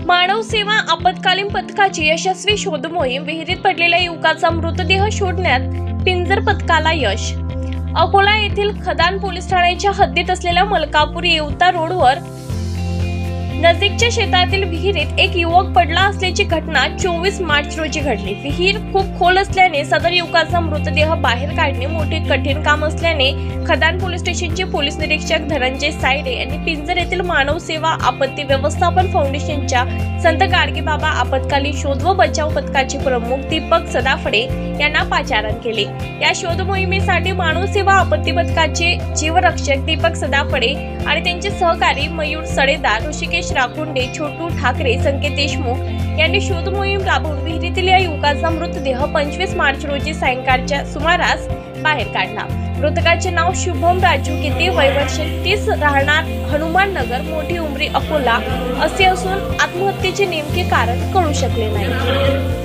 मानव सेवा आपत्कालीन पथकाची यशस्वी शोध मोहीम. विहिरीत पडलेल्या युवकाचा मृतदेह शोधण्यात पिंजर पथकाला यश. अकोला येथील खदान पोलीस ठाण्याच्या हद्दीत असलेल्या मलकापूर येवता रोडवर नजीकच्या शेतातील विहिरीत एक युवक पडला असल्याची घटना 24 मार्च रोजी घडली. विहीर खूप खोल असल्याने सदर युवकाचा मृतदेह बाहेर काढणे मोठे कठीण काम असल्याने खदान पोलीस स्टेशनचे पोलीस निरीक्षक धनंजय सायडे यांनी पिंजर येथील मानव सेवा आपत्ती व्यवस्थापन फाउंडेशनच्या संत गाडगेबाबा आपत्कालीन शोध व बचाव पथकाचे प्रमुख दीपक सदाफडे यांना पाचारण केले. या शोध मोहिमेसाठी मानव सेवा आपत्ती पथकाचे जीवरक्षक दीपक सदाफडे आणि त्यांचे सहकारी मयूर सडेदार, ऋषिकेश राखुंडे, छोटू ठाकरे, संकेत देशमुख यांनी शोध मोहीम राबवून विहिरीतील या युवकाचा मृतदेह 25 मार्च रोजी सायंकाळच्या सुमारास बाहेर काढला. मृतकाचे नाव शुभम राजू गिते, वय वर्ष 30, राहणार हनुमान नगर, मोठी उमरी, अकोला असे असून आत्महत्येचे नेमके कारण कळू शकले नाही.